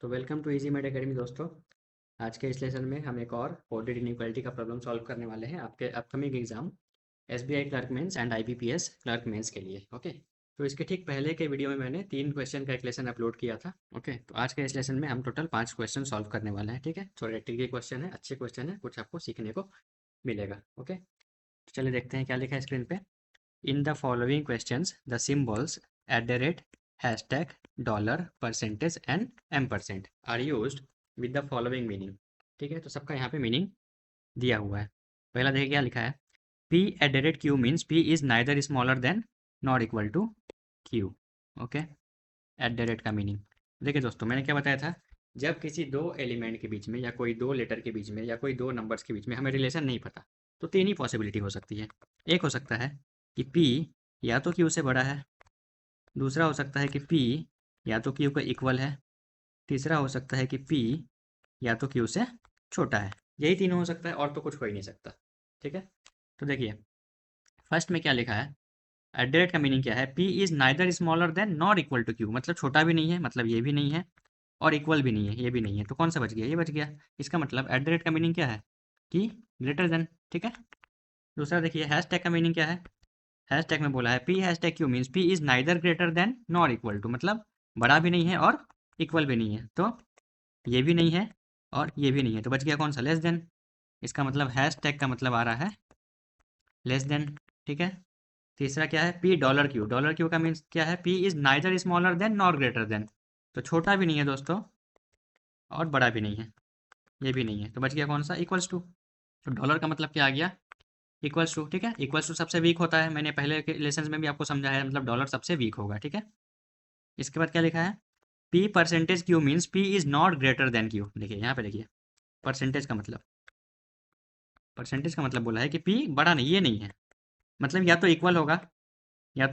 तो welcome to Easy Made Academy दोस्तों। आज के इस लेसन में हम एक और कोडेड इनइक्वालिटी का प्रॉब्लम सॉल्व करने वाले हैं आपके upcoming exam SBI clerk mains and IBPS clerk mains के लिए। ओके, तो इसके ठीक पहले के वीडियो में मैंने 3 क्वेश्चन का एक लेसन अपलोड किया था। ओके, तो आज के इस लेसन में हम टोटल 5 क्वेश्चन सॉल्व करने वाले हैं। ठीक है, थोड़े ट्रिकी क्वेश्चन है, अच्छे क्वेश्चन है, कुछ आपको सीखने को मिलेगा। ओके, तो चलिए देखते हैं क्या लिखा है स्क्रीन पे। In the following questions, the symbols @ hashtag $, percentage and %, are used with the following meaning। ठीक है, तो सबका यहाँ पे मीनिंग दिया हुआ है। पहला देखिए क्या लिखा है। P @ Q means P is neither smaller than nor equal to Q। Okay, @ का मीनिंग देखिए दोस्तों, मैंने क्या बताया था। जब किसी दो एलिमेंट के बीच में या कोई दो लेटर के बीच में या कोई दो नंबर्स के बीच में हमें रिलेशन नहीं पता, तो तीन ही पॉसिबिलिटी हो सकती है। एक हो सकता है कि P या तो Q से बड़ा है, दूसरा हो सकता है कि P या तो Q का इक्वल है, तीसरा हो सकता है कि P या तो Q से छोटा है। यही तीनों हो सकता है और तो कुछ हो ही नहीं सकता। ठीक है, तो देखिए फर्स्ट में क्या लिखा है। @ का मीनिंग क्या है। P is neither smaller than nor equal to Q, मतलब छोटा भी नहीं है, मतलब ये भी नहीं है, और इक्वल भी नहीं है, ये भी नहीं है। तो कौन सा बच गया, ये बच गया। इसका मतलब @ का मीनिंग क्या है कि ग्रेटर देन। ठीक है, दूसरा देखिए हैशटैग का मीनिंग क्या है। हैशटैग में बोला है P hashtag Q means P is neither greater than nor equal to, मतलब बड़ा भी नहीं है और इक्वल भी नहीं है। तो ये भी नहीं है और ये भी नहीं है, तो बच गया कौन सा, लेस देन। इसका मतलब हैशटैग का मतलब आ रहा है लेस देन। ठीक है, तीसरा क्या है P $Q। $Q का मीन्स क्या है, P is neither smaller than nor greater than, तो छोटा भी नहीं है दोस्तों और बड़ा भी नहीं है, ये भी नहीं है। तो बच गया कौन सा, इक्वल्स टू। तो डॉलर का मतलब क्या आ गया, इक्वल्स टू। ठीक है, इक्वल्स टू सबसे वीक होता है, मैंने पहले के लेसन में भी आपको समझाया है, मतलब डॉलर सबसे वीक होगा। ठीक है, इसके बाद क्या लिखा है। P percentage Q means P is not greater than Q। देखिए यहाँ पे देखिए परसेंटेज का मतलब बोला है कि P बड़ा नहीं, ये नहीं है, मतलब या तो इक्वल होगा, या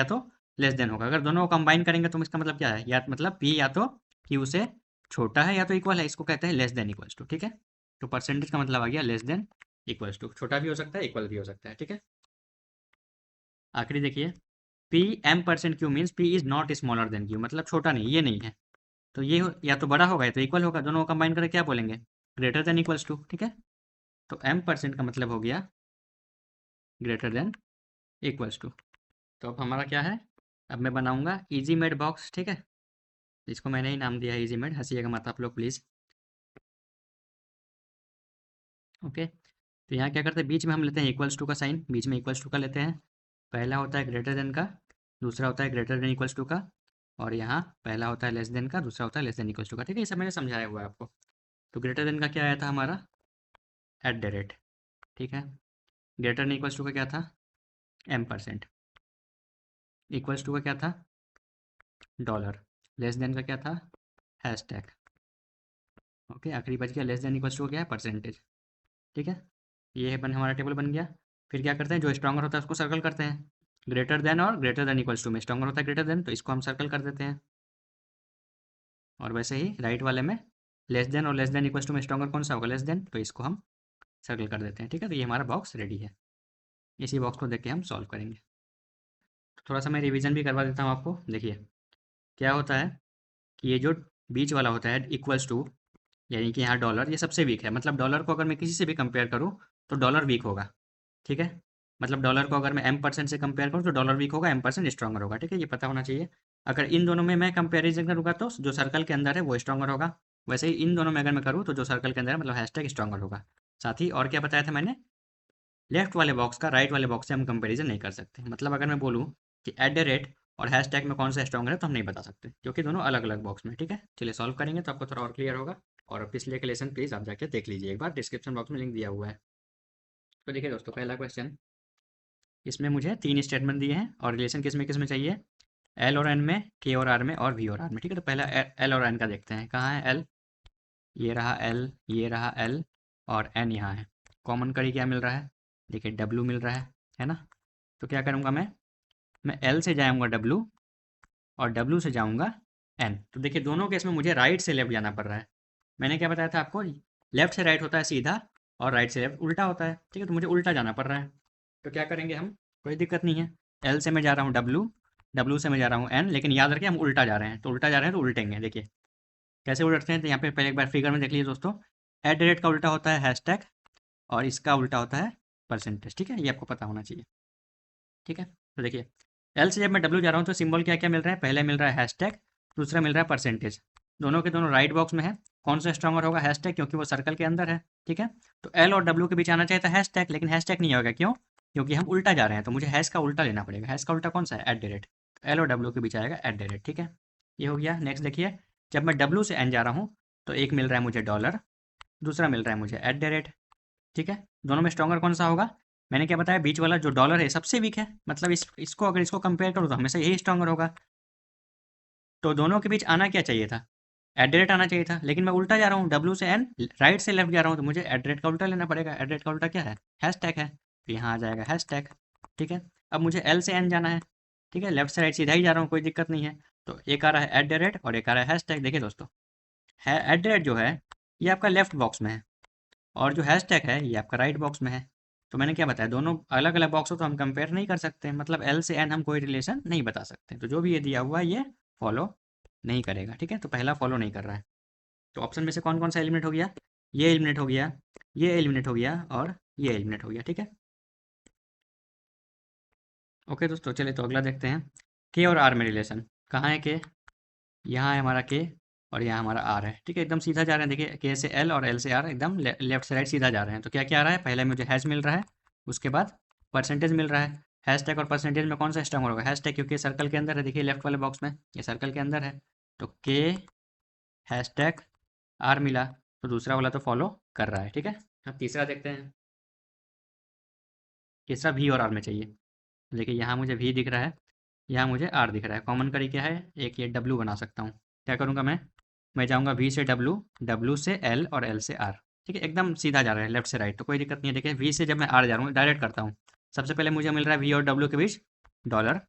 तो लेस देन होगा। अगर दोनों को कंबाइन करेंगे तो इसका मतलब क्या है, या मतलब P या तो Q से छोटा है या तो इक्वल है, इसको कहते हैं लेस देन इक्वल्स टू। ठीक है, तो परसेंटेज का मतलब आ गया लेस देन इक्वल्स टू, छोटा भी हो सकता है इक्वल भी हो सकता है। ठीक है, आखिरी देखिए P m% Q means P is not smaller than Q, मतलब छोटा नहीं, ये नहीं है। तो ये या तो बड़ा होगा या तो इक्वल होगा, दोनों को कंबाइन करके क्या बोलेंगे, ग्रेटर देन इक्वल्स टू। ठीक है, तो m% का मतलब हो गया ग्रेटर देन इक्वल्स टू। तो अब हमारा क्या है, अब मैं बनाऊंगा इजी मेड बॉक्स। ठीक है, इसको मैंने ही नाम दिया है इजी मेड, हंसीएगा मत आप लोग प्लीज़। ओके, तो यहाँ क्या करते हैं, बीच में हम लेते हैं इक्वल्स टू का साइन, बीच में इक्वल्स टू का लेते हैं। पहला होता है ग्रेटर देन का, दूसरा होता है ग्रेटर देन इक्वल्स टू का, और यहाँ पहला होता है लेस देन का, दूसरा होता है लेस देन इक्वल्स टू का। ठीक है, ये सब मैंने समझाया हुआ है आपको। तो ग्रेटर देन का क्या आया था हमारा, @। ठीक है, ग्रेटर देन इक्वल्स टू का क्या था, m%। इक्वल्स टू का क्या था, डॉलर। लेस देन का क्या था, हैशटैग। ओके, आखिरी बच गया लेस देन इक्वल्स टू का क्या है, परसेंटेज। ठीक है, ये बन हमारा टेबल बन गया। फिर क्या करते हैं, जो स्ट्रॉन्गर होता है उसको सर्कल करते हैं। ग्रेटर देन और ग्रेटर देन इक्वल्स टू में स्ट्रॉन्गर होता है ग्रेटर देन, तो इसको हम सर्कल कर देते हैं। और वैसे ही राइट वाले में लेस देन और लेस देन इक्वल्स टू में स्ट्रॉन्गर कौन सा होगा, लेस देन, तो इसको हम सर्कल कर देते हैं। ठीक है, तो ये हमारा बॉक्स रेडी है। इसी बॉक्स को देख के हम सॉल्व करेंगे। तो थोड़ा सा मैं रिवीजन भी करवा देता हूँ आपको। देखिए क्या होता है कि ये जो बीच वाला होता है इक्वल्स टू, यानी कि यहाँ डॉलर, ये सबसे वीक है। मतलब डॉलर को अगर मैं किसी से भी कंपेयर करूँ तो डॉलर वीक होगा। ठीक है, मतलब डॉलर को अगर मैं m% से कंपेयर करूँ तो डॉलर वीक होगा, m% स्ट्रॉन्गर होगा। ठीक है, ये पता होना चाहिए। अगर इन दोनों में मैं कंपेरिजन करूँगा तो जो सर्कल के अंदर है वो स्ट्रॉन्गर होगा, वैसे ही इन दोनों में अगर मैं करूँ तो जो सर्कल के अंदर है मतलब हैशटैग स्ट्रॉन्गर होगा। साथ ही और क्या बताया था मैंने, लेफ्ट वाले बॉक्स का राइट वाले बॉक्स से हम कंपेरिजन नहीं कर सकते। मतलब अगर मैं बोलूँ कि @ और हैशटैग में कौन सा स्ट्रॉन्गर है तो हम नहीं बता सकते, क्योंकि दोनों अलग अलग बॉक्स में। ठीक है, चलिए सॉल्व करेंगे तो आपको थोड़ा और क्लियर होगा। और पिछले के लेसन प्लीज़ आप जाके देख लीजिए एक बार, डिस्क्रिप्शन बॉक्स में लिंक दिया हुआ है। तो देखिए दोस्तों, पहला क्वेश्चन, इसमें मुझे 3 स्टेटमेंट दिए हैं और रिलेशन किस में चाहिए, एल और एन में, के और आर में और वी और आर में। ठीक है, तो पहला एल और एन का देखते हैं। कहाँ है एल, ये रहा एल, ये रहा एल, और एन यहाँ है। कॉमन करी क्या मिल रहा है, देखिए डब्लू मिल रहा है ना। तो क्या करूँगा मैं एल से जाऊँगा डब्लू और डब्लू से जाऊँगा एन। तो देखिए दोनों केस में मुझे राइट से लेफ्ट जाना पड़ रहा है। मैंने क्या बताया था आपको, लेफ्ट से राइट होता है सीधा और राइट से लेफ्ट उल्टा होता है। ठीक है, तो मुझे उल्टा जाना पड़ रहा है। तो क्या करेंगे हम, कोई दिक्कत नहीं है। एल से मैं जा रहा हूँ डब्लू, डब्लू से मैं जा रहा हूँ एन, लेकिन याद रखें हम उल्टा जा रहे हैं, तो उल्टा जा रहे हैं तो उल्टेंगे। देखिए कैसे उलटते हैं, तो यहाँ पे पहले एक बार फिगर में देख लीजिए दोस्तों। एट द रेट का उल्टा होता है हैशटैग और इसका उल्टा होता है परसेंटेज। ठीक है, ये आपको पता होना चाहिए। ठीक है, तो देखिए एल से जब मैं डब्ल्यू जा रहा हूँ तो सिंबल क्या क्या मिल रहा है, पहले मिल रहा है हैशटैग, दूसरा मिल रहा है परसेंटेज। दोनों के दोनों राइट बॉक्स में है। कौन सा स्ट्रॉन्गर होगा, हैशटैग, क्योंकि वो सर्कल के अंदर है। ठीक है, तो एल और डब्ल्यू के बीच आना चाहिए था हैशटैग, लेकिन हैशटैग नहीं होगा। क्यों? क्योंकि हम उल्टा जा रहे हैं, तो मुझे हैश का उल्टा लेना पड़ेगा। हैश का उल्टा कौन सा है, एट द रेट। एल और डब्ल्यू के बीच आएगा एट द रेट। ठीक है, ये हो गया। नेक्स्ट देखिए, जब मैं डब्ल्यू से एन जा रहा हूँ तो एक मिल रहा है मुझे डॉलर, दूसरा मिल रहा है मुझे एट द रेट। ठीक है, दोनों में स्ट्रॉन्गर कौन सा होगा, मैंने क्या बताया, बीच वाला जो डॉलर है सबसे वीक है, मतलब इसको अगर इसको कंपेयर करूँ तो हमेशा यही स्ट्रॉन्गर होगा। तो दोनों के बीच आना क्या चाहिए था, एट द रेट आना चाहिए था, लेकिन मैं उल्टा जा रहा हूँ, डब्ल्यू से एन, राइट से लेफ्ट जा रहा हूँ, तो मुझे एट द रेट का उल्टा लेना पड़ेगा। एट द रेट का उल्टा क्या है, हैश टैग है, तो यहाँ आ जाएगा हैश टैग। ठीक है, अब मुझे एल से एन जाना है। ठीक है, लेफ्ट से राइट सीधा ही जा रहा हूँ, कोई दिक्कत नहीं है। तो एक आ रहा है एट द रेट और एक आ रहा है हैश टैग। देखिए दोस्तों, है एट द रेट जो है ये आपका लेफ्ट बॉक्स में है, और जो हैश टैग है ये आपका राइट बॉक्स में है। तो मैंने क्या बताया, दोनों अलग अलग बॉक्स हो तो हम कंपेयर नहीं कर सकते, मतलब एल से एन हम कोई रिलेशन नहीं बता सकते। तो जो भी ये दिया हुआ है ये फॉलो नहीं करेगा। ठीक है, तो पहला फॉलो नहीं कर रहा है। तो ऑप्शन में से कौन कौन सा एलिमिनेट हो गया, ये एलिमिनेट हो गया, ये एलिमिनेट हो गया और ये एलिमिनेट हो गया। ठीक है, ओके दोस्तों, चलिए तो अगला देखते हैं। के और आर में रिलेशन, कहाँ है के, यहाँ है हमारा के और यहाँ हमारा आर है। ठीक है, एकदम सीधा जा रहे हैं। देखिए के से एल और एल से आर एकदम लेफ्ट से राइट सीधा जा रहे हैं। तो क्या क्या आ रहा है, पहले मुझे हैश मिल रहा है, उसके बाद परसेंटेज मिल रहा है। हैश टैग और परसेंटेज में कौन सा स्ट्रॉन्ग होगा, हैश टैग, क्योंकि सर्कल के अंदर है। देखिए लेफ्ट वाले बॉक्स में ये सर्कल के अंदर है, तो के हैश टैग आर मिला, तो दूसरा वाला तो फॉलो कर रहा है। ठीक है, अब तीसरा देखते हैं। तीसरा वी और आर में चाहिए। देखिए यहाँ मुझे वी दिख रहा है, यहाँ मुझे आर दिख रहा है। कॉमन करी क्या है, एक ये डब्लू बना सकता हूँ। क्या करूँगा मैं जाऊँगा वी से डब्लू, डब्लू से एल और एल से आर। ठीक है, एकदम सीधा जा रहा है लेफ्ट से राइट, तो कोई दिक्कत नहीं है। देखिए वी से जब मैं आर जा रहा हूँ, डायरेक्ट करता हूँ। सबसे पहले मुझे मिल रहा है वी और डब्लू के बीच डॉलर,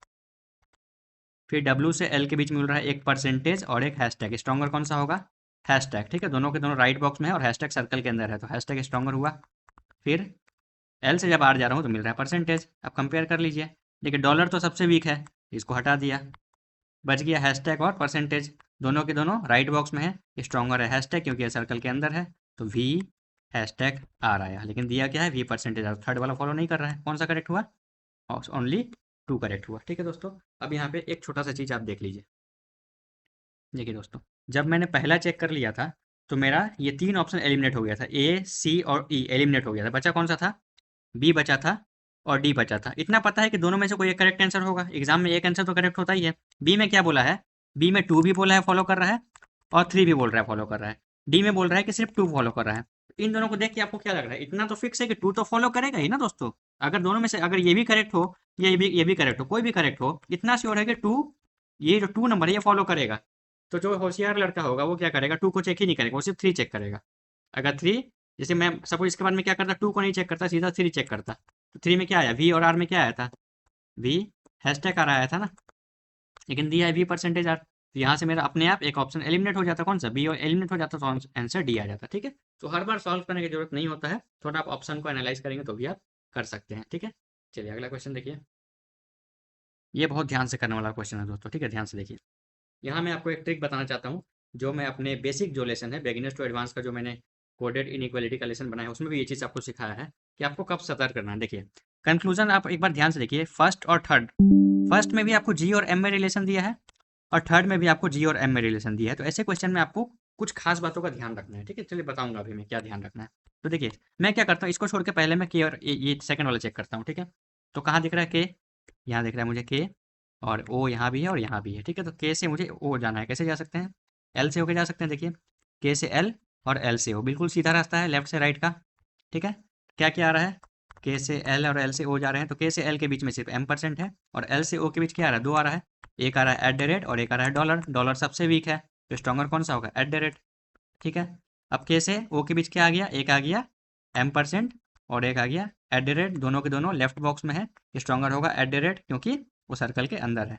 फिर डब्लू से एल के बीच मिल रहा है एक परसेंटेज और एक हैशटैग। स्ट्रॉन्गर कौन सा होगा, हैशटैग। ठीक है, दोनों के दोनों राइट बॉक्स में है और हैशटैग सर्कल के अंदर है, तो हैशटैग स्ट्रॉन्गर हुआ। फिर एल से जब आर जा रहा हूँ तो मिल रहा है परसेंटेज। अब कंपेयर कर लीजिए, देखिए डॉलर तो सबसे वीक है, इसको हटा दिया, बच गया हैशटैग और परसेंटेज। दोनों के दोनों राइट बॉक्स में है, स्ट्रॉन्गर है हैशटैग क्योंकि ये सर्कल के अंदर है, तो वी हैशटैग आर आया, लेकिन दिया क्या है, वी परसेंटेज। थर्ड वाला फॉलो नहीं कर रहा है। कौन सा करेक्ट हुआ, ओनली टू करेक्ट हुआ। ठीक है दोस्तों, अब यहाँ पे एक छोटा सा चीज़ आप देख लीजिए। देखिए दोस्तों, जब मैंने पहला चेक कर लिया था तो मेरा ये तीन ऑप्शन एलिमिनेट हो गया था, ए सी और ई एलिमिनेट हो गया था। बचा कौन सा था, बी बचा था और डी बचा था। इतना पता है कि दोनों में से कोई एक करेक्ट आंसर होगा, एग्जाम में एक आंसर तो करेक्ट होता ही है। बी में क्या बोला है, बी में टू भी बोला है फॉलो कर रहा है और थ्री भी बोल रहा है फॉलो कर रहा है। डी में बोल रहा है कि सिर्फ टू फॉलो कर रहा है। इन दोनों को देख के आपको क्या लग रहा है, इतना तो फिक्स है कि टू तो फॉलो करेगा ही ना दोस्तों। अगर दोनों में से अगर ये भी करेक्ट हो, ये भी करेक्ट हो, कोई भी करेक्ट हो, इतना श्योर है कि टू, ये जो टू नंबर है ये फॉलो करेगा। तो जो होशियार लड़का होगा वो क्या करेगा, टू को चेक ही नहीं करेगा, वो सिर्फ थ्री चेक करेगा। अगर थ्री, जैसे मैं सपोज इसके बाद में क्या करता, टू को नहीं चेक करता, सीधा थ्री चेक करता, तो थ्री में क्या आया, वी और आर में क्या आया था, वी हैशटैग आर आया था ना, लेकिन दिया है वी परसेंटेज आर। तो यहाँ से मेरा अपने आप एक ऑप्शन एलिमिनेट हो जाता, कौन सा, बी, और एलिमिनेट हो जाता तो आंसर डी आ जाता। ठीक है, तो हर बार सॉल्व करने की जरूरत नहीं होता है, थोड़ा आप ऑप्शन को एनालाइज करेंगे तो भी आप कर सकते हैं। ठीक है, चलिए अगला क्वेश्चन देखिए। ये बहुत ध्यान से करने वाला क्वेश्चन है दोस्तों। ठीक है, ध्यान से देखिए। यहाँ मैं आपको एक ट्रिक बताना चाहता हूँ, जो मैं अपने बेसिक जो लेसन है बिगिनर्स टू एडवांस का, जो मैंने कोडेड इनइक्वालिटी का लेसन बनाया है, उसमें भी ये चीज़ आपको सिखाया है कि आपको कब सतर्क करना है। देखिए कंक्लूजन आप एक बार ध्यान से देखिए, फर्स्ट और थर्ड, फर्स्ट में भी आपको जी और एम में रिलेशन दिया है और थर्ड में भी आपको जी और एम में रिलेशन दिया है। तो ऐसे क्वेश्चन में आपको कुछ खास बातों का ध्यान रखना है। ठीक है, चलिए बताऊंगा अभी मैं क्या ध्यान रखना है। तो देखिए मैं क्या करता हूँ, इसको छोड़ के पहले मैं के और ये सेकंड वाला चेक करता हूँ। ठीक है, तो कहाँ दिख रहा है के, यहाँ दिख रहा है मुझे के, और ओ यहाँ भी है और यहाँ भी है। ठीक है, तो के से मुझे ओ जाना है, कैसे जा सकते हैं, एल से होके जा सकते हैं। देखिए के से एल और एल से ओ, बिल्कुल सीधा रास्ता है लेफ्ट से राइट का। ठीक है, क्या क्या आ रहा है, के से एल और एल से ओ जा रहे हैं, तो के से एल के बीच में सिर्फ m% है और एल से ओ के बीच क्या आ रहा है, दो आ रहा है, एक आ रहा है एट द रेट और एक आ रहा है डॉलर। डॉलर सबसे वीक है, तो स्ट्रॉन्गर कौन सा होगा, एट द रेट। ठीक है, अब के से ओ के बीच क्या आ गया, एक आ गया m% और एक आ गया एट द रेट, दोनों के दोनों लेफ्ट बॉक्स में है, स्ट्रॉन्गर होगा एट द रेट क्योंकि वो सर्कल के अंदर है।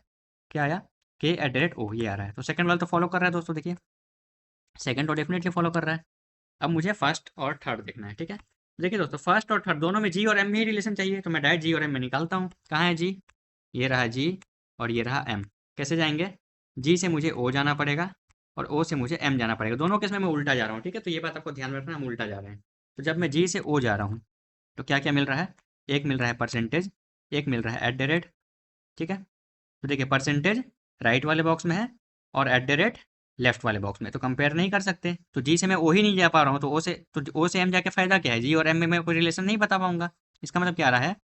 क्या आया, के एट द रेट ओ, ये आ रहा है। तो सेकंड वाला तो फॉलो कर रहा है दोस्तों, देखिए सेकंड तो डेफिनेटली फॉलो कर रहा है। अब मुझे फर्स्ट और थर्ड देखना है। ठीक है, देखिए दोस्तों फर्स्ट और थर्ड दोनों में जी और एम में ही रिलेशन चाहिए, तो मैं डायरेक्ट जी और एम में निकालता हूँ। कहाँ है जी, ये रहा जी और ये रहा एम। कैसे जाएंगे, जी से मुझे ओ जाना पड़ेगा और ओ से मुझे एम जाना पड़ेगा। दोनों केस में मैं उल्टा जा रहा हूँ, ठीक है, तो ये बात आपको ध्यान में रखना, हम उल्टा जा रहे हैं। तो जब मैं जी से ओ जा रहा हूँ तो क्या क्या मिल रहा है, एक मिल रहा है परसेंटेज, एक मिल रहा है एट द रेट, ठीक है। तो देखिए परसेंटेज राइट वाले बॉक्स में है और एट द रेट लेफ्ट वाले बॉक्स में, तो कंपेयर नहीं कर सकते। तो जी से मैं ओ ही नहीं जा पा रहा हूँ, तो ओ से एम जाके फ़ायदा क्या है, जी और एम में मैं कोई रिलेशन नहीं बता पाऊंगा। इसका मतलब क्या आ रहा है,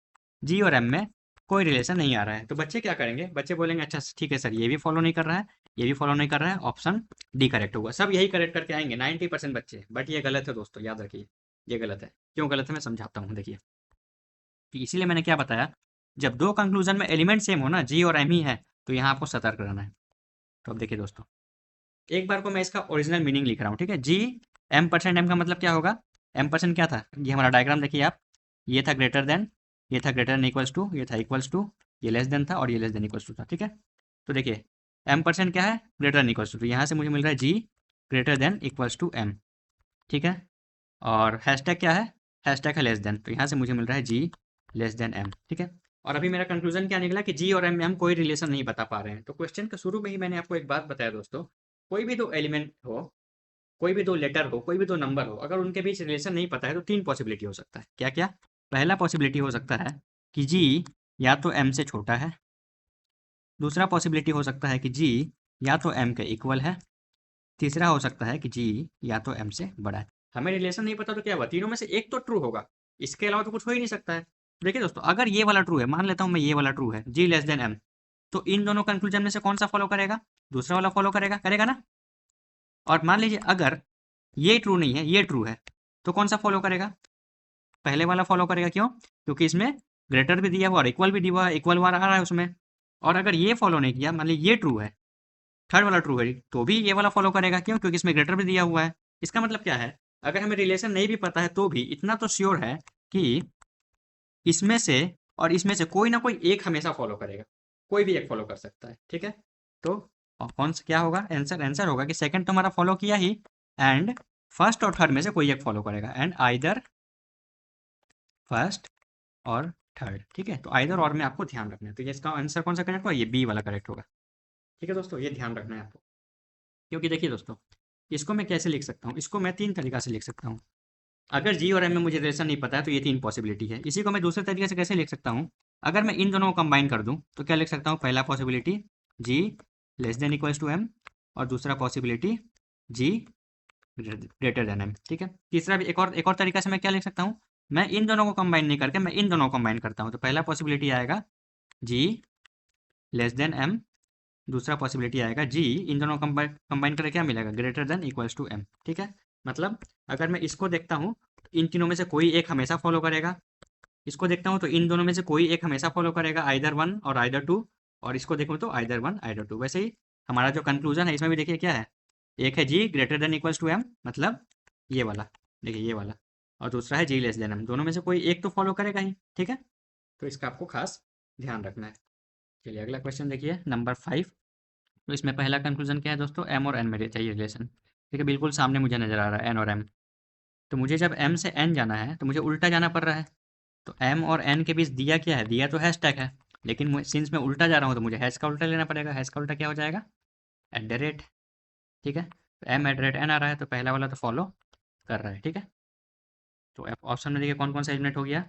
जी और एम में कोई रिलेशन नहीं आ रहा है। तो बच्चे क्या करेंगे, बच्चे बोलेंगे अच्छा ठीक है सर, ये भी फॉलो नहीं कर रहा है, ये भी फॉलो नहीं कर रहा है, ऑप्शन डी करेक्ट होगा। सब यही करेक्ट करके आएंगे 90% बच्चे, बट ये गलत है दोस्तों, याद रखिए ये गलत है। क्यों गलत है मैं समझाता हूँ, देखिए। तो इसीलिए मैंने क्या बताया, जब दो कंक्लूजन में एलिमेंट सेम हो ना, जी और एम ही है, तो यहाँ आपको सतर्क रहना है। तो अब देखिए दोस्तों, एक बार को मैं इसका ओरिजिनल मीनिंग लिख रहा हूँ, ठीक है। जी एम परसेंट एम का मतलब क्या होगा, एम परसेंट क्या था, ये हमारा डायग्राम देखिए आप, ये था ग्रेटर देन, ये था ग्रेटर देन इक्वल्स टू, ये था इक्वल्स टू, ये लेस देन था और ये लेस देन इक्वल्स टू था, ठीक है। तो देखिए एम परसेंट क्या है, ग्रेटर देन इक्वल्स टू, तो यहाँ से मुझे मिल रहा है G greater than equals to M, ठीक है। और हैशटैग क्या है, हैशटैग है लेस देन, तो यहाँ से मुझे मिल रहा है जी लेस देन एम, ठीक है। और अभी मेरा कंक्लूजन क्या निकला कि जी और एम में हम कोई रिलेशन नहीं बता पा रहे हैं। तो क्वेश्चन के शुरू में ही मैंने आपको एक बात बताया दोस्तों, कोई भी दो एलिमेंट हो, कोई भी दो लेटर हो, कोई भी दो नंबर हो, अगर उनके बीच रिलेशन नहीं पता है तो तीन पॉसिबिलिटी हो सकता है। क्या क्या, पहला पॉसिबिलिटी हो सकता है कि जी या तो एम से छोटा है, दूसरा पॉसिबिलिटी हो सकता है कि जी या तो एम के इक्वल है, तीसरा हो सकता है कि जी या तो एम से बड़ा है। हमें रिलेशन नहीं पता तो क्या हुआ, तीनों में से एक तो ट्रू होगा, इसके अलावा तो कुछ हो ही नहीं सकता है। देखिए दोस्तों, अगर ये वाला ट्रू है, मान लेता हूँ मैं ये वाला ट्रू है, जी लेस देन एम, तो इन दोनों कंक्लूजन में से कौन सा फॉलो करेगा, दूसरा वाला फॉलो करेगा, करेगा ना। और मान लीजिए अगर ये ट्रू नहीं है, ये ट्रू है, तो कौन सा फॉलो करेगा, पहले वाला फॉलो करेगा। क्यों, क्योंकि इसमें ग्रेटर भी दिया हुआ और इक्वल भी दिया हुआ है, इक्वल वाला आ रहा है उसमें। और अगर ये फॉलो नहीं किया, मान लीजिए ये ट्रू है, थर्ड वाला ट्रू है, तो भी ये वाला फॉलो करेगा। क्यों, क्योंकि इसमें ग्रेटर भी दिया हुआ है। इसका मतलब क्या है, अगर हमें रिलेशन नहीं भी पता है तो भी इतना तो श्योर है कि इसमें से और इसमें से कोई ना कोई एक हमेशा फॉलो करेगा, कोई भी एक फॉलो कर सकता है, ठीक है। तो कौन सा क्या होगा, आंसर आंसर होगा कि सेकंड तो हमारा फॉलो किया ही, एंड फर्स्ट और थर्ड में से कोई एक फॉलो करेगा, एंड आइदर फर्स्ट और थर्ड, ठीक है। तो आइदर और में आपको ध्यान रखना है। तो ये इसका आंसर कौन सा करेक्ट होगा, ये बी वाला करेक्ट होगा, ठीक है दोस्तों, ये ध्यान रखना है आपको। क्योंकि देखिए दोस्तों, इसको मैं कैसे लिख सकता हूँ, इसको मैं तीन तरीका से लिख सकता हूँ। अगर जी और एम में मुझे रिलेशन नहीं पता है तो ये तीन पॉसिबिलिटी है। इसी को मैं दूसरे तरीके से कैसे लिख सकता हूँ, अगर मैं इन दोनों को कंबाइन कर दूँ तो क्या लिख सकता हूँ, पहला possibility G less than equals to M, और दूसरा possibility G greater than M, ठीक है। तीसरा भी एक और तरीका से मैं क्या लिख सकता हूँ, मैं इन दोनों को कंबाइन नहीं करके मैं इन दोनों को कंबाइन करता हूँ। तो पहला पॉसिबिलिटी आएगा जी लेस देन एम, दूसरा पॉसिबिलिटी आएगा जी, इन दोनों कंबाइन करके क्या मिलेगा, greater than equals to M, ठीक है। मतलब अगर मैं इसको देखता हूँ तो इन तीनों में से कोई एक हमेशा फॉलो करेगा, इसको देखता हूँ तो इन दोनों में से कोई एक हमेशा फॉलो करेगा, आइदर वन और आइदर टू, और इसको देखूँ तो आइदर वन आइदर टू। वैसे ही हमारा जो कंक्लूजन है इसमें भी देखिए क्या है, एक है G greater than equals to M, मतलब ये वाला, देखिए ये वाला, और दूसरा है जी लेस देन एम, दोनों में से कोई एक तो फॉलो करेगा ही, ठीक है। तो इसका आपको खास ध्यान रखना है। चलिए अगला क्वेश्चन देखिए, नंबर 5। तो इसमें पहला कंक्लूजन क्या है दोस्तों, एम और एन में चाहिए रिलेशन, ठीक है, बिल्कुल सामने मुझे नजर आ रहा है एन और एम। तो मुझे जब एम से एन जाना है तो मुझे उल्टा जाना पड़ रहा है। तो एम और एन के बीच दिया क्या है, दिया तो हैश टैग है, लेकिन सिंस मैं उल्टा जा रहा हूँ तो मुझे हैश का उल्टा लेना पड़ेगा। हैश का उल्टा क्या हो जाएगा, एट द रेट, ठीक है। तो M at the rate N आ रहा है, तो पहला वाला तो फॉलो कर रहा है, ठीक है। तो ऑप्शन में देखिए कौन कौन सा एलिमिनेट हो गया,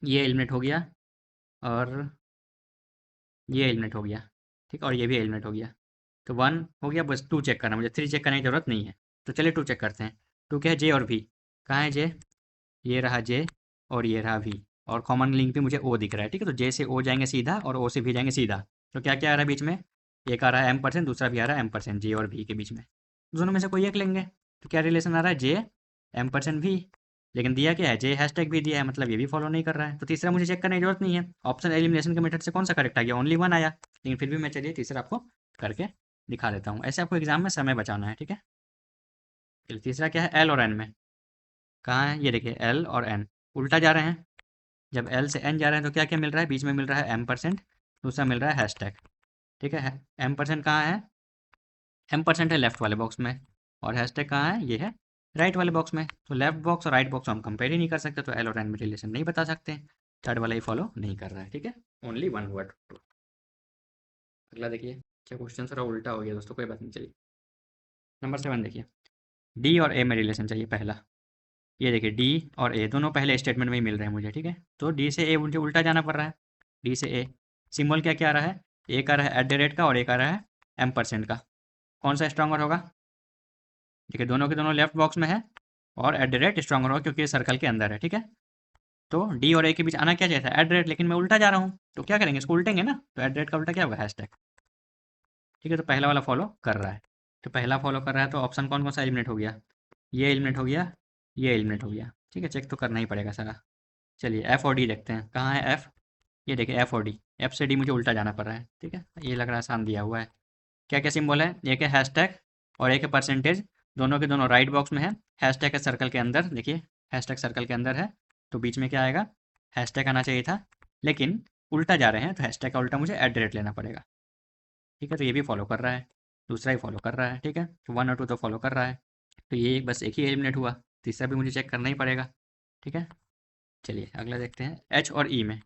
ये एलिमिनेट हो गया, और ये एलिमिनेट हो गया, ठीक, और ये भी एलिमिनेट हो गया। तो 1 हो गया, बस 2 चेक करना, मुझे 3 चेक करने की ज़रूरत नहीं है। तो चलिए 2 चेक करते हैं। 2 क्या है, जे और भी, कहाँ है जे, ये रहा जे और ये रहा भी, और कॉमन लिंक पे मुझे ओ दिख रहा है, ठीक है। तो जे से ओ जाएंगे सीधा और ओ से भी जाएंगे सीधा। तो क्या क्या आ रहा है बीच में, एक आ रहा है एम परसेंट, दूसरा भी आ रहा है एम परसेंट, जे और भी के बीच में, दोनों में से कोई एक लेंगे। तो क्या रिलेशन आ रहा है, जे एम परसेंट भी, लेकिन दिया क्या है, जे हैशटैग भी दिया है, मतलब ये भी फॉलो नहीं कर रहा है। तो तीसरा मुझे चेक करने की जरूरत नहीं है, ऑप्शन एलिमिनेशन के मेथड से कौन सा करेक्ट आ गया, ओनली 1 आया, लेकिन फिर भी मैं चलिए तीसरा आपको करके दिखा देता हूँ। ऐसे आपको एग्जाम में समय बचाना है, ठीक है। चलिए तीसरा क्या है, एल और एन में, कहाँ है, ये देखिए एल और एन उल्टा जा रहे हैं। जब एल से एन जा रहे हैं तो क्या क्या मिल रहा है, बीच में मिल रहा है एम परसेंट, दूसरा मिल रहा है हैशटैग, ठीक है। एम परसेंट कहाँ है, एम परसेंट है लेफ्ट वाले बॉक्स में, और हैशटैग कहाँ है, ये है राइट वाले बॉक्स में। तो लेफ्ट बॉक्स और राइट बॉक्स हम कंपेयर ही नहीं कर सकते, तो एल और एन में रिलेशन नहीं बता सकते। थर्ड वाला ही फॉलो नहीं कर रहा है, ठीक है, ओनली 1 वर्ड। अगला देखिए, क्या क्वेश्चन थोड़ा उल्टा हो गया दोस्तों, कोई बात नहीं, चलिए। नंबर 7 देखिए, डी और ए में रिलेशन चाहिए पहला। ये देखिए डी और ए दोनों पहले स्टेटमेंट में ही मिल रहे हैं मुझे, ठीक है। तो डी से ए मुझे उल्टा जाना पड़ रहा है, डी से ए। सिंबल क्या क्या आ रहा है, एक आ रहा है @ का और एक आ रहा है M% का। कौन सा स्ट्रॉन्गर होगा, देखिए दोनों के दोनों लेफ्ट बॉक्स में है और @ स्ट्रॉन्गर होगा क्योंकि ये सर्कल के अंदर है, ठीक है। तो डी और ए के बीच आना क्या चाहिए था, @, लेकिन मैं उल्टा जा रहा हूँ, तो क्या करेंगे, इसको उल्टेंगे ना, तो @ का उल्टा क्या होगा, हैशटैग, ठीक है। तो पहला वाला फॉलो कर रहा है, तो पहला फॉलो कर रहा है, तो ऑप्शन कौन कौन सा एलिमिनेट हो गया, ये एलिमिनेट हो गया, ये एलिमिनेट हो गया, ठीक है। चेक तो करना ही पड़ेगा सारा। चलिए एफ और डी देखते हैं, कहाँ है एफ, ये देखिए एफ और डी, एफ से डी मुझे उल्टा जाना पड़ रहा है, ठीक है। ये लग रहा है आसान दिया हुआ है। क्या क्या सिंबल है, एक है हैशटैग और एक है परसेंटेज, दोनों के दोनों राइट बॉक्स में है। हैशटैग है सर्कल के अंदर, देखिए हैशटैग सर्कल के अंदर है, तो बीच में क्या आएगा, हैशटैग आना चाहिए था, लेकिन उल्टा जा रहे हैं तो हैशटैग का उल्टा मुझे @ लेना पड़ेगा, ठीक है। तो ये भी फॉलो कर रहा है, दूसरा ही फॉलो कर रहा है, ठीक है। तो 1 और 2 तो फॉलो कर रहा है, तो ये बस एक ही एलिमिनेट हुआ, तीसरा भी मुझे चेक करना ही पड़ेगा, ठीक है। चलिए अगला देखते हैं, एच और ई में,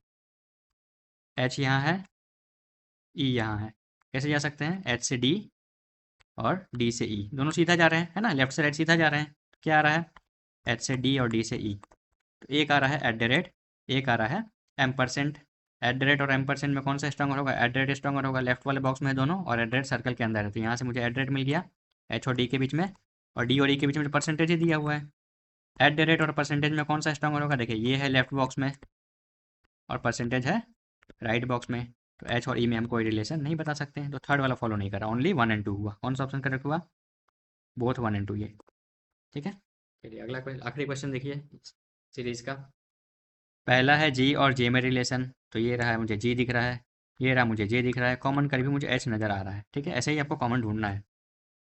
एच यहाँ है, ई यहाँ है, कैसे जा सकते हैं, एच से डी और डी से ई, दोनों सीधा जा रहे हैं, है ना, लेफ्ट से राइट सीधा जा रहे हैं। क्या आ रहा है, एच से डी और डी से ई, तो एक आ रहा है @, एक आ रहा है M%। @ और M% में कौन सा स्ट्रॉन्गर होगा, @ स्ट्रॉन्गर होगा, लेफ्ट वाले बॉक्स में है दोनों, और @ सर्कल के अंदर है, तो यहाँ से मुझे @ मिल गया, एच और डी के बीच में, और डी और ई के बीच में परसेंटेज ही दिया हुआ है। @ और परसेंटेज में कौन सा स्ट्रॉन्गर होगा, देखिए ये है लेफ्ट बॉक्स में और परसेंटेज है राइट बॉक्स में, तो एच और ई में हम कोई रिलेशन नहीं बता सकते हैं, तो थर्ड वाला फॉलो नहीं करा, ओनली 1 और 2 हुआ। कौन सा ऑप्शन करेक्ट हुआ, बोथ 1 और 2 ये, ठीक है। चलिए अगला आखिरी क्वेश्चन देखिए सीरीज का, पहला है जी और जे में रिलेशन, तो ये रहा है मुझे जी दिख रहा है, ये रहा मुझे जे दिख रहा है, कॉमन कर भी मुझे एच नज़र आ रहा है, ठीक है। ऐसे ही आपको कॉमन ढूंढना है,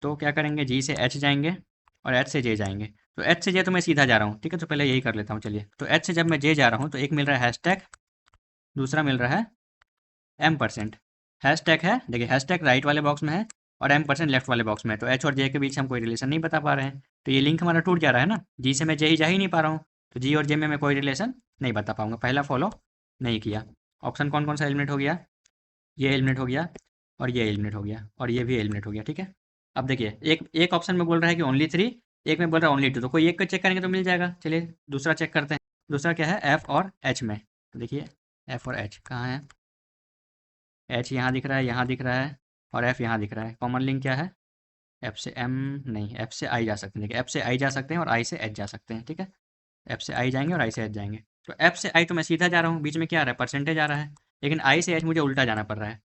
तो क्या करेंगे, जी से एच जाएंगे और एच से जे जाएंगे, तो एच से जे तो मैं सीधा जा रहा हूँ, ठीक है। तो पहले यही कर लेता हूँ, चलिए। तो एच से जब मैं जे जा रहा हूँ तो एक मिल रहा है हैशटैग, दूसरा मिल रहा है M%। हैशटैग है, देखिए हैशटैग राइट वाले बॉक्स में है और M% लेफ्ट वाले बॉक्स में है, तो एच और जे के बीच हम कोई रिलेशन नहीं बता पा रहे हैं, तो ये लिंक हमारा टूट जा रहा है ना, जी से मैं जे ही जा ही नहीं पा रहा हूँ, तो जी और जे में मैं कोई रिलेशन नहीं बता पाऊंगा, पहला फॉलो नहीं किया। ऑप्शन कौन कौन सा एलिमिनेट हो गया, ये एलिमिनेट हो गया और ये एलिमिनेट हो गया और ये भी एलिमिनेट हो गया, ठीक है। अब देखिए एक एक ऑप्शन में बोल रहा है कि ओनली 3, एक में बोल रहा है ओनली 2, तो कोई एक को चेक करेंगे तो मिल जाएगा। चलिए दूसरा चेक करते हैं, दूसरा क्या है, एफ और एच में, तो देखिए एफ और एच कहाँ है, एच यहाँ दिख रहा है, यहाँ दिख रहा है, और एफ यहाँ दिख रहा है, कॉमन लिंक क्या है, एफ से एम नहीं, एफ से आई जा सकते हैं, देखिए एफ से आई जा सकते हैं और आई से एच जा सकते हैं, ठीक है। एफ से आई जाएंगे और आई से एच जाएंगे, तो एफ से आई तो मैं सीधा जा रहा हूँ, बीच में क्या आ रहा है, परसेंटेज आ रहा है, लेकिन आई से एच मुझे उल्टा जाना पड़ रहा है,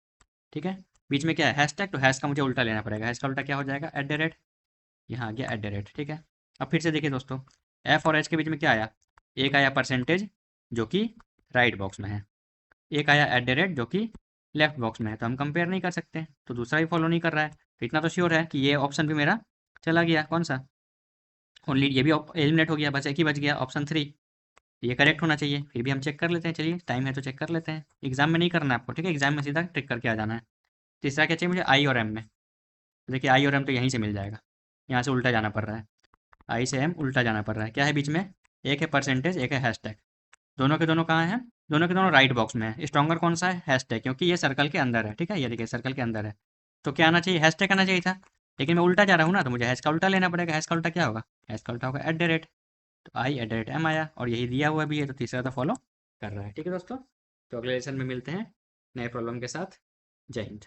ठीक है। बीच में क्या है, हैशटैग, तो हैश का मुझे उल्टा लेना पड़ेगा, हैश का उल्टा क्या हो जाएगा, @, यहाँ आ गया @, ठीक है। अब फिर से देखिए दोस्तों, एफ और एच के बीच में क्या आया, एक आया परसेंटेज जो कि राइट बॉक्स में है, एक आया @ जो कि लेफ्ट बॉक्स में है, तो हम कंपेयर नहीं कर सकते, तो दूसरा भी फॉलो नहीं कर रहा है, तो इतना तो श्योर है कि ये ऑप्शन भी मेरा चला गया, कौन सा, ओनली, ये भी एलिमिनेट हो गया, बस एक ही बच गया, ऑप्शन 3, ये करेक्ट होना चाहिए। फिर भी हम चेक कर लेते हैं, चलिए टाइम है तो चेक कर लेते हैं, एग्जाम में नहीं करना है आपको, ठीक है, एग्जाम में सीधा टिक करके आ जाना है। तीसरा क्या चाहिए मुझे, आई और एम में, तो देखिए आई और एम तो यहीं से मिल जाएगा, यहाँ से उल्टा जाना पड़ रहा है, आई से एम उल्टा जाना पड़ रहा है, क्या है बीच में, एक है परसेंटेज, एक है हैशटैग, दोनों के दोनों कहाँ हैं, दोनों के दोनों राइट बॉक्स में है, स्ट्रॉन्गर कौन सा है, हैशटैग, क्योंकि ये सर्कल के अंदर है, ठीक है, ये देखिए सर्कल के अंदर है, तो क्या आना चाहिए, हैशटैग आना चाहिए था, लेकिन मैं उल्टा जा रहा हूँ ना, तो मुझे हैश का उल्टा लेना पड़ेगा, हैश का उल्टा क्या होगा, हैश का उल्टा होगा @, तो आई @, एम आया, और यही दिया हुआ भी है, तो तीसरा तो फॉलो कर रहा है, ठीक है दोस्तों। तो अगले लेसन में मिलते हैं नए प्रॉब्लम के साथ, जय हिंद।